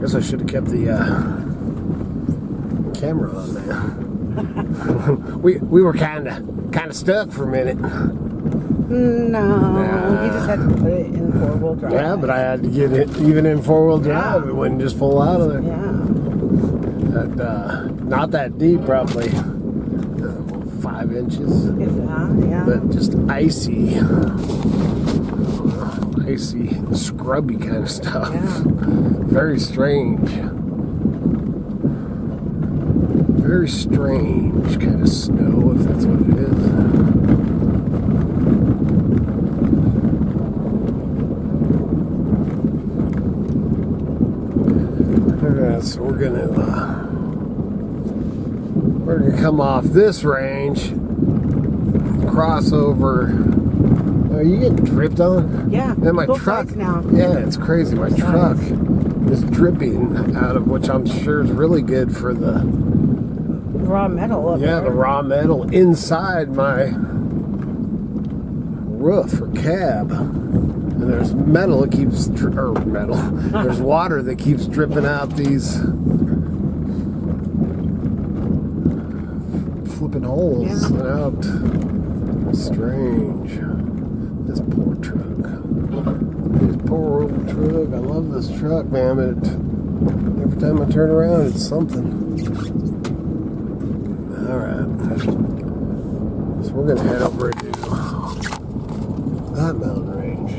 Guess I should have kept the camera on there. we were kind of stuck for a minute. No, you just had to put it in 4-wheel drive. Yeah, but I had to get it even in 4-wheel drive. It wouldn't just pull out of there. Yeah. Not that deep, probably 5 inches. Yeah. But just icy, scrubby kind of stuff. Yeah. Very strange. Very strange kind of snow, if that's what it is. So we're gonna come off this range, cross over. Are you getting dripped on? Yeah. And my truck now. Yeah, it's crazy. My truck is dripping out of, which I'm sure is really good for the raw metal up there. the raw metal inside my roof or cab. And there's metal that keeps, there's water that keeps dripping out these flipping holes and out. Strange. This poor truck. This poor old truck. I love this truck, man, but every time I turn around, it's something. Alright. So we're going to head over to that mountain range.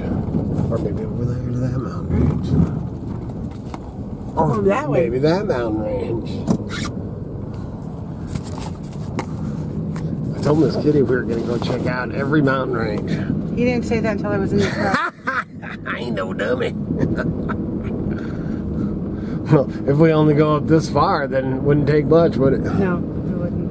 Or maybe over there to that mountain range. Or that way. Maybe that mountain range. I told Miss Kitty we were going to go check out every mountain range. You didn't say that until I was in the truck. I ain't no dummy. Well, if we only go up this far, then it wouldn't take much, would it? No, it wouldn't.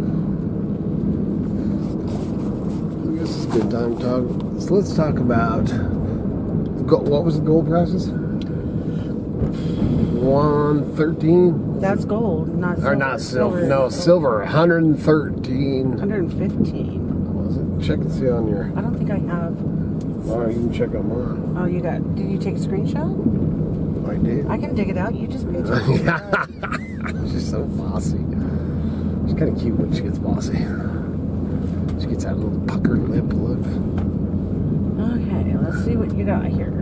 I guess it's a good time to talk. So let's talk about, what was the gold prices? 113? That's gold, not silver. Or not silver. No, silver. 113. 115. Was it? Check and see on your. I don't think I have. All right, you can check on mine. Oh, you got. Did you take a screenshot? I did. I can dig it out. You just pay attention. She's so bossy. She's kind of cute when she gets bossy. She gets that little puckered lip look. Okay, let's see what you got here.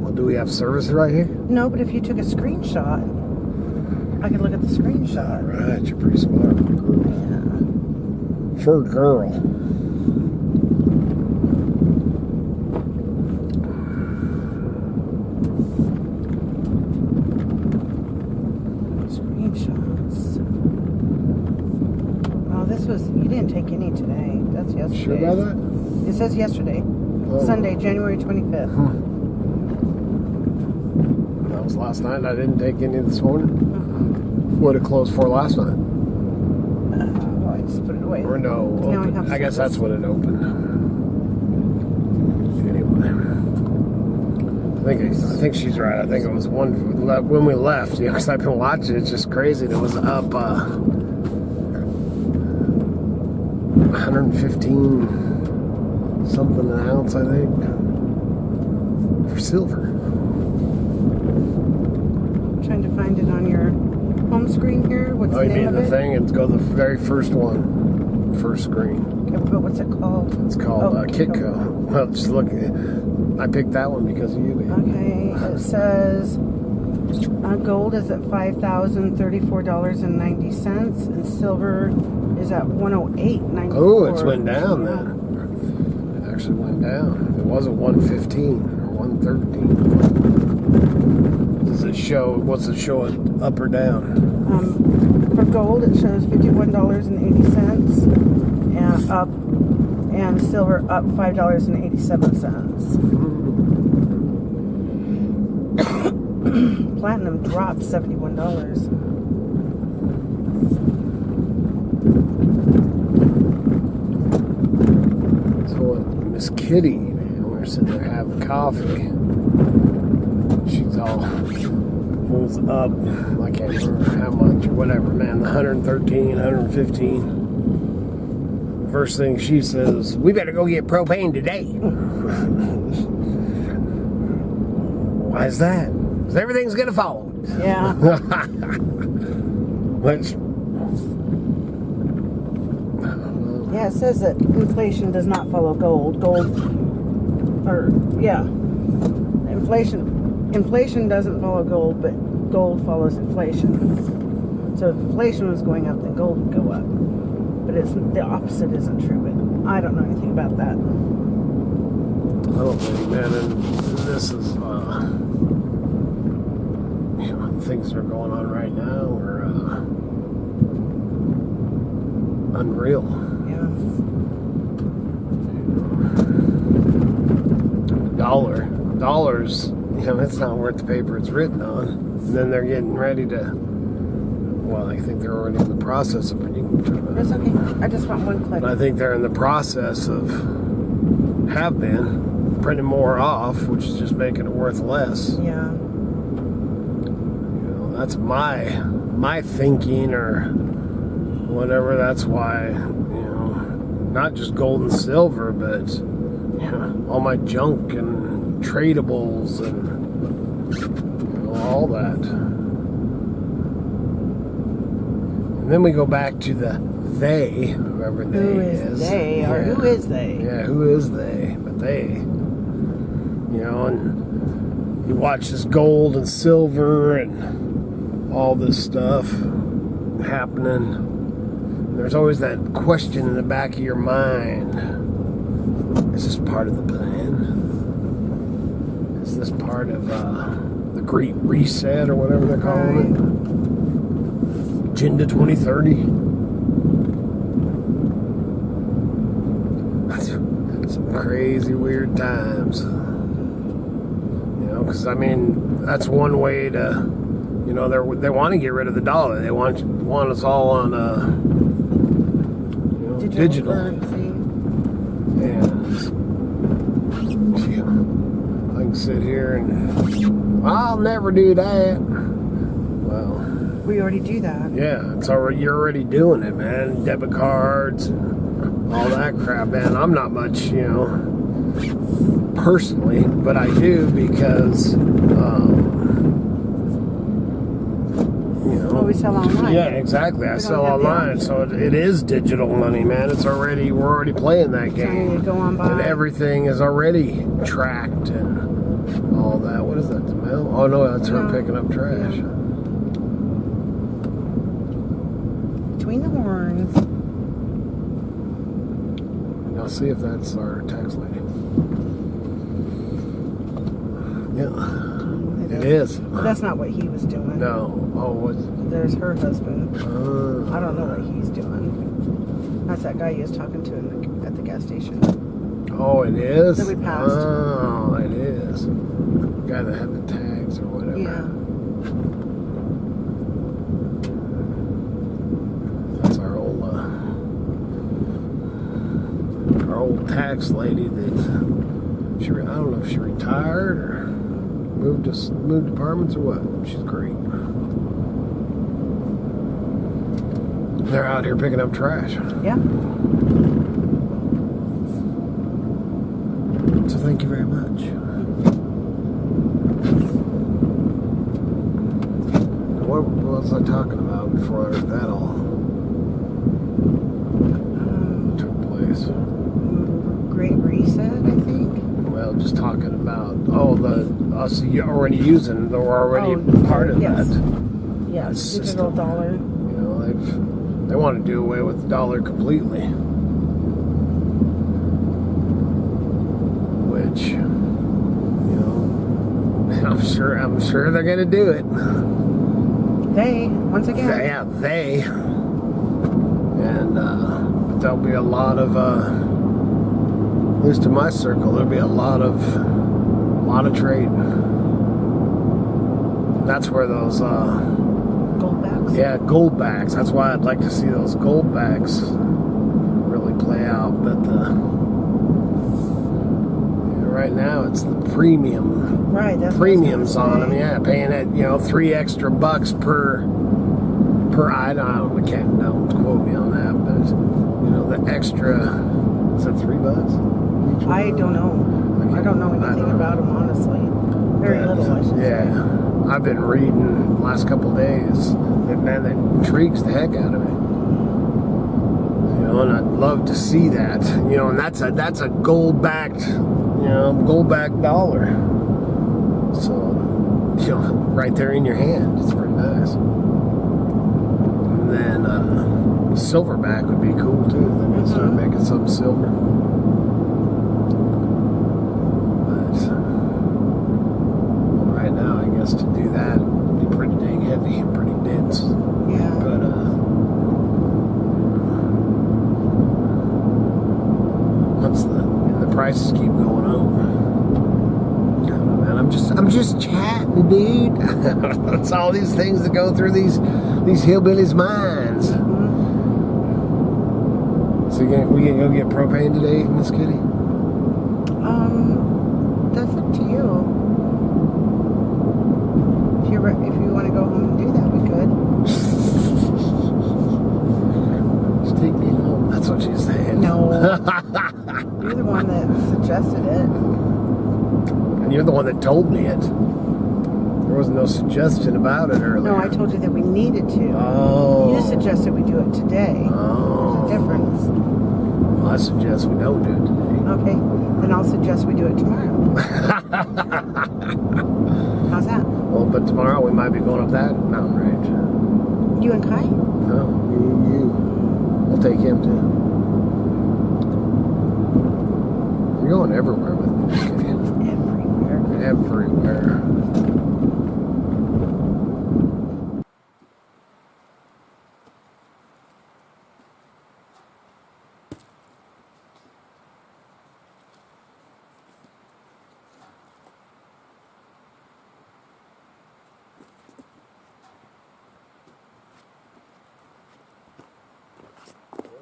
Well, do we have service right here? No, but if you took a screenshot, I could look at the screenshot. All right, you're pretty smart, girl. Yeah. For a girl. Screenshots. Oh, this was, you didn't take any today. That's yesterday. Sure about that? It says yesterday. Oh. Sunday, January 25th. That was last night. I didn't take any this morning. What it closed for last night? Well, I just put it away. Or no, Now open. I guess that's what it opened. Anyway, I think she's right. I think it was one when we left. You know, because I've been watching. It's just crazy. It was up 115 something an ounce, I think, for silver. I'm trying to find it on your home screen here. What's the You name mean of the it? thing? And go the very first one, first screen. Okay, but what's it called? It's called Kitco. Well, just look. I picked that one because of you. Baby. Okay, it says gold is at $5,034.90 and silver is at $108.94. Oh, it's went down then. It actually went down. It wasn't 115 or 113. Does it show? What's it showing? Up or down? For gold, it shows $51.80 and up, and silver up $5.87. Platinum dropped $71. So Miss Kitty, man, we're sitting there having coffee. She's all was up. I can't remember how much or whatever, man. 113, 115. First thing she says, we better go get propane today. Why is that? Because everything's going to follow it. Yeah. Which, Yeah, it says that inflation does not follow gold. Inflation doesn't follow gold, but gold follows inflation. So if inflation was going up, then gold would go up. But it's the opposite isn't true, but I don't know anything about that. I don't think, man, and this is, things that are going on right now are unreal. Yeah. Dollars, it's not worth the paper it's written on. And then they're getting ready to, well, I think they're already in the process of printing. That's okay. I just want one clip. I think they're in the process of, have been, printing more off, which is just making it worth less. Yeah. That's my thinking or whatever. That's why, not just gold and silver, but all my junk and tradables and all that. And then we go back to the they, whoever they is. Who is they? Or who is they? Yeah, who is they? But they, and you watch this gold and silver and all this stuff happening. There's always that question in the back of your mind. Is this part of the plan? Is this part of the Great Reset or whatever they're calling it? Agenda 2030? Some crazy weird times. Because that's one way to, they want to get rid of the dollar. They want us all on digital. And I can sit here and I'll never do that. Well, we already do that. Yeah, it's already, you're already doing it, man. Debit cards and all that crap, man. I'm not much, personally, but I do because we sell online. Yeah, exactly. I sell online, so it is digital money, man. We're already playing that game. So go on by. And everything is already tracked and all that. What is that, the mail? Oh no, that's her picking up trash. Yeah. Between the horns. I'll see if that's our tax lady. Yeah. It is. But that's not what he was doing. No. Oh, what? There's her husband. I don't know what he's doing. That's that guy he was talking to at the gas station. Oh, it is? That we passed. Oh, it is. The guy that had the tags or whatever. Yeah. That's our old tax lady that I don't know if she retired or moved departments or what. She's great. They're out here picking up trash. Yeah. So thank you very much. What was I talking about before that all took place? Great Reset, I think. Well, just talking about us already using. They're already part of yes. that. Yeah, digital system. dollar. They want to do away with the dollar completely. Which, I'm sure they're gonna do it. They, once again. Yeah, they. And but there'll be a lot of at least in my circle, there'll be a lot of trade. That's where those Goldbacks? Yeah, goldbacks. That's why I'd like to see those goldbacks really play out. But right now it's the premium. Right, that's premiums on them. Yeah, paying it, $3 extra per item. I can't quote me on that, but the extra, is that $3? I don't know. I don't know anything about them, honestly. Very little, I should say. Yeah. I've been reading the last couple of days. That intrigues the heck out of me. You know, and I'd love to see that. You know, and that's a gold-backed, gold-backed dollar. So, you know, right there in your hand. It's pretty nice. And then silverback would be cool too. They might start making some silver. But right now, I guess to do that would be pretty dang heavy and pretty dense. Yeah. But once the prices keep going up, I don't know, man, I'm just chatting, dude. That's all these things that go through these hillbillies' minds. So we gonna go get propane today, Miss Kitty? That's up to you. If you want to go home and do that, we could. Just take me home. That's what she's saying. No. You're the one that suggested it. And you're the one that told me it. There was no suggestion about it earlier. No, I told you that we needed to. Oh. You suggested we do it today. Oh. There's a difference. Well, I suggest we don't do it today. Okay, then I'll suggest we do it tomorrow. How's that? Well, but tomorrow we might be going up that mountain range. You and Kai? No, me and you. We'll take him too. You're going everywhere with me, Miss Kitty. Everywhere. Everywhere.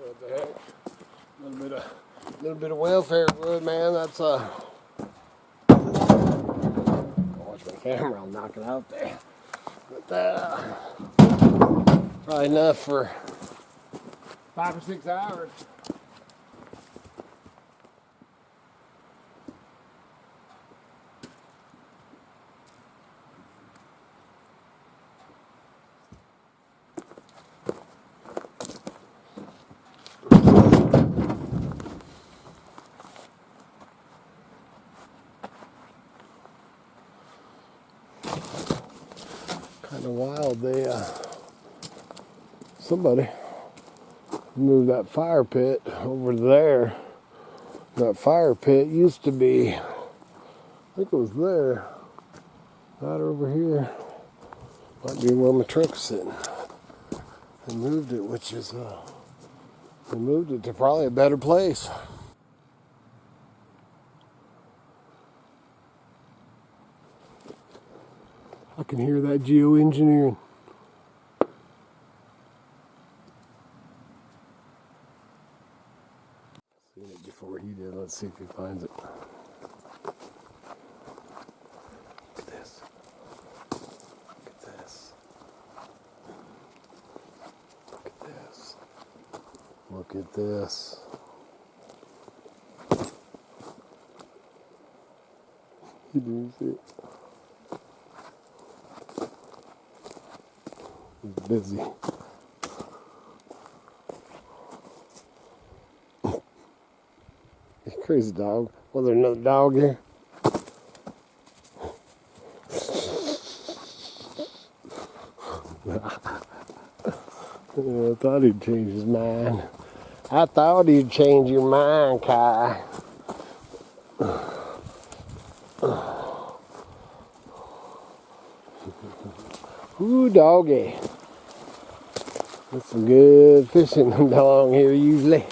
What the heck? A little bit of welfare wood, man. That's watch my camera. I'll knock it out there. But probably enough for 5 or 6 hours. Kind of wild. Somebody moved that fire pit over there. That fire pit used to be, I think it was there, right over here. Might be where my truck's sitting. They moved it, which is, they moved it to probably a better place. I can hear that geoengineering. Seen it before he did. Let's see if he finds it. Look at this. Look at this. Look at this. Look at this. You didn't see it. He's busy. You crazy dog. Was there another dog here? I thought he'd change his mind. I thought he'd change your mind, Kai. Ooh, doggy. That's some good fishing along here usually.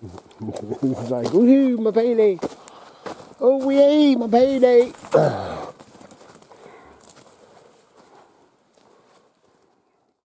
He's like, woohoo, my payday. Oh, yay, my payday.